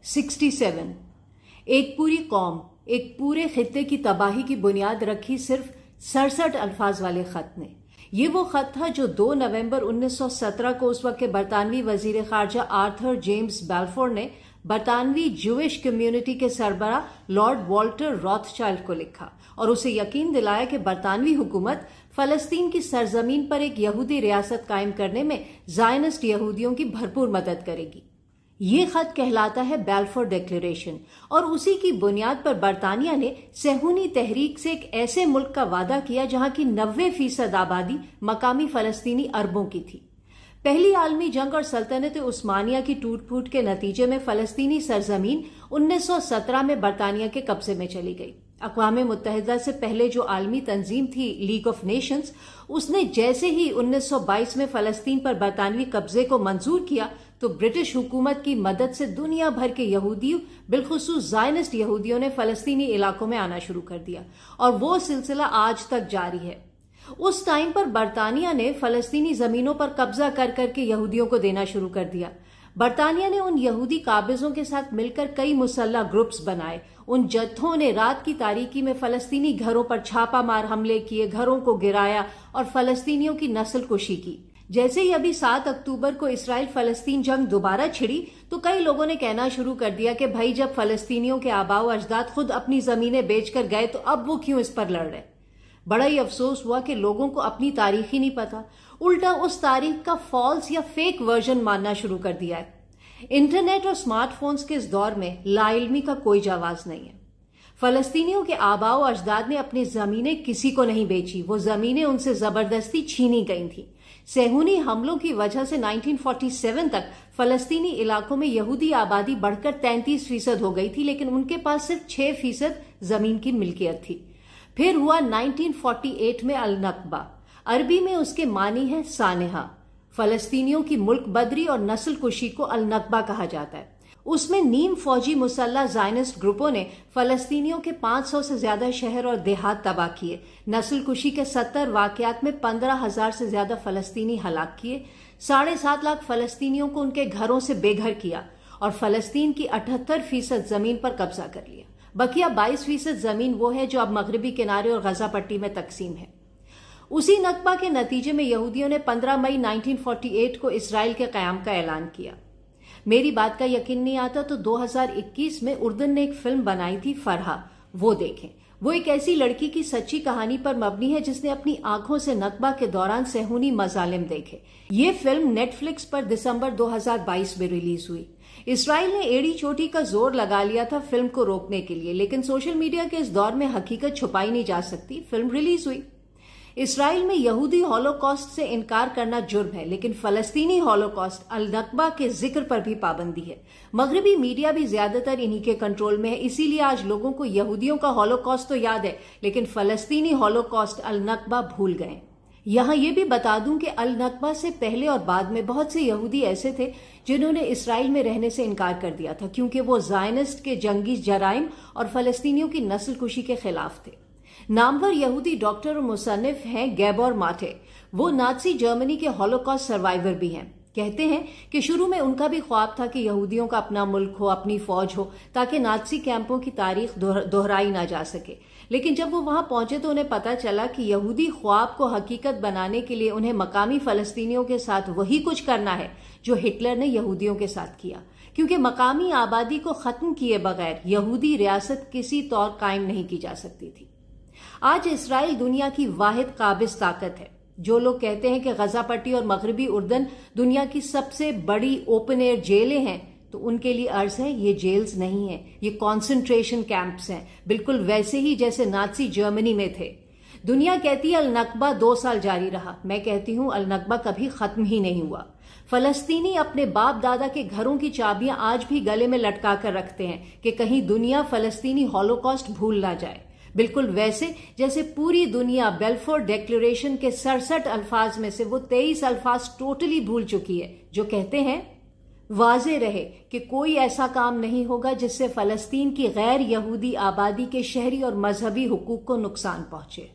67। एक पूरी कौम, एक पूरे खित्ते की तबाही की बुनियाद रखी सिर्फ 67 अल्फाज वाले खत ने। ये वो खत था जो 2 नवंबर 1917 को उस वक्त के बरतानवी वजीर खारजा आर्थर जेम्स बैल्फोर ने बरतानवी ज्यूइश कम्युनिटी के सरबरा लॉर्ड वॉल्टर रॉथचाइल्ड को लिखा और उसे यकीन दिलाया कि बरतानवी हुकूमत फलस्तीन की सरजमीन पर एक यहूदी रियासत कायम करने में ज़ायनिस्ट यहूदियों की भरपूर मदद करेगी। ये खत कहलाता है बैल्फोर डिक्लेरेशन और उसी की बुनियाद पर बरतानिया ने सेहूनी तहरीक से एक ऐसे मुल्क का वादा किया जहां की 90% आबादी मकामी फलस्तीनी अरबों की थी। पहली आलमी जंग और सल्तनत उस्मानिया की टूट फूट के नतीजे में फलस्तीनी सरजमीन 1917 में बरतानिया के कब्जे में चली गई। अक़वाम मुत्तहिदा से पहले जो आलमी तंजीम थी लीग ऑफ नेशंस, उसने जैसे ही 1922 में फलस्तीन पर बरतानवी कब्जे को मंजूर किया तो ब्रिटिश हुकूमत की मदद से दुनिया भर के यहूदी, बिलखुसूस ज़ायनिस्ट यहूदियों ने फलस्तीनी इलाकों में आना शुरू कर दिया और वो सिलसिला आज तक जारी है। उस टाइम पर बरतानिया ने फलस्तीनी जमीनों पर कब्जा कर करके यहूदियों को देना शुरू कर दिया। बरतानिया ने उन यहूदी काबिजों के साथ मिलकर कई मुसल्लह ग्रुप्स बनाए। उन जत्थों ने रात की तारीकी में फलस्तीनी घरों पर छापा मार हमले किए, घरों को गिराया और फलस्तीनियों की नस्ल कुशी की। जैसे ही अभी 7 अक्टूबर को इसराइल फलस्तीन जंग दोबारा छिड़ी तो कई लोगों ने कहना शुरू कर दिया कि भाई जब फलस्तीनियों के आबाओ अजदाद खुद अपनी जमीनें बेचकर गए तो अब वो क्यों इस पर लड़ रहे। बड़ा ही अफसोस हुआ कि लोगों को अपनी तारीख ही नहीं पता, उल्टा उस तारीख का फॉल्स या फेक वर्जन मानना शुरू कर दिया है। इंटरनेट और स्मार्टफोन्स के इस दौर में लाइल्मी का कोई जवाब नहीं है। फलस्तीनियों के आबाओ अजदाद ने अपनी जमीनें किसी को नहीं बेची, वो जमीनें उनसे जबरदस्ती छीनी गई थी। सेहूनी हमलों की वजह से 1947 तक फलस्तीनी इलाकों में यहूदी आबादी बढ़कर 33% हो गई थी, लेकिन उनके पास सिर्फ 6% जमीन की मिल्कियत थी। फिर हुआ 1948 में अल नकबा, अरबी में उसके मानी है सानेहा। फलस्तीनियों की मुल्क बदरी और नस्ल कुशी को अल नकबा कहा जाता है। उसमें नीम फौजी मुसल्ला ज़ायनिस्ट ग्रुपों ने फलस्तीनियों के 500 से ज्यादा शहर और देहात तबाह किए। नस्ल कुशी के 70 वाकयात में 15,000 से ज्यादा फलस्तीनी हलाक किए। 7.5 लाख फलस्तीनियों को उनके घरों से बेघर किया और फलस्तीन की 78% जमीन पर कब्जा कर लिया। बकिया 22% जमीन वो है जो अब मगरबी किनारे और गजा पट्टी में तकसीम है। उसी नकबा के नतीजे में यहूदियों ने 15 मई 1948 को इसराइल के कयाम का ऐलान किया। मेरी बात का यकीन नहीं आता तो 2021 में उर्दन ने एक फिल्म बनाई थी फरहा, वो देखें। वो एक ऐसी लड़की की सच्ची कहानी पर मबनी है जिसने अपनी आंखों से नकबा के दौरान सेहूनी मजालिम देखे। ये फिल्म नेटफ्लिक्स पर दिसंबर 2022 में रिलीज हुई। इसराइल ने एड़ी चोटी का जोर लगा लिया था फिल्म को रोकने के लिए, लेकिन सोशल मीडिया के इस दौर में हकीकत छुपाई नहीं जा सकती। फिल्म रिलीज हुई। इसराइल में यहूदी हॉलोकॉस्ट से इनकार करना जुर्म है, लेकिन फलस्तीनी हॉलोकॉस्ट अल नकबा के जिक्र पर भी पाबंदी है। मगरबी मीडिया भी ज्यादातर इन्हीं के कंट्रोल में है, इसीलिए आज लोगों को यहूदियों का हॉलोकॉस्ट तो याद है, लेकिन फलस्तीनी हॉलोकॉस्ट अल नकबा भूल गए। यहां यह भी बता दूं कि अल नकबा से पहले और बाद में बहुत से यहूदी ऐसे थे जिन्होंने इसराइल में रहने से इनकार कर दिया था, क्योंकि वो ज़ायनिस्ट के जंगी जराइम और फलस्तीनियों की नस्ल कुशी के खिलाफ थे। नामवर यहूदी डॉक्टर और मुसन्निफ हैं गैबोर माटे। वो नाज़ी जर्मनी के हॉलोकॉस्ट सर्वाइवर भी हैं। कहते हैं कि शुरू में उनका भी ख्वाब था कि यहूदियों का अपना मुल्क हो, अपनी फौज हो, ताकि नाज़ी कैंपों की तारीख दोहराई ना जा सके। लेकिन जब वो वहां पहुंचे तो उन्हें पता चला कि यहूदी ख्वाब को हकीकत बनाने के लिए उन्हें मकामी फलस्तीनियों के साथ वही कुछ करना है जो हिटलर ने यहूदियों के साथ किया, क्योंकि मकामी आबादी को खत्म किए बगैर यहूदी रियासत किसी तौर कायम नहीं की जा सकती थी। आज इसराइल दुनिया की वाहिद काबिज ताकत है। जो लोग कहते हैं कि गजा पट्टी और मगरबी उर्दन दुनिया की सबसे बड़ी ओपन एयर जेलें हैं, तो उनके लिए अर्ज है ये जेल्स नहीं है, ये कॉन्सेंट्रेशन कैंप्स हैं, बिल्कुल वैसे ही जैसे नाज़ी जर्मनी में थे। दुनिया कहती है अल नकबा 2 साल जारी रहा, मैं कहती हूं अल नकबा कभी खत्म ही नहीं हुआ। फलस्तीनी अपने बाप दादा के घरों की चाबियां आज भी गले में लटका कर रखते हैं कि कहीं दुनिया फलस्तीनी हॉलोकॉस्ट भूल ना जाए, बिल्कुल वैसे जैसे पूरी दुनिया बेल्फोर डिक्लेरेशन के 67 अल्फाज में से वो 23 अल्फाज टोटली भूल चुकी है, जो कहते हैं वाज़े रहे कि कोई ऐसा काम नहीं होगा जिससे फलस्तीन की गैर यहूदी आबादी के शहरी और मजहबी हुकूक को नुकसान पहुंचे।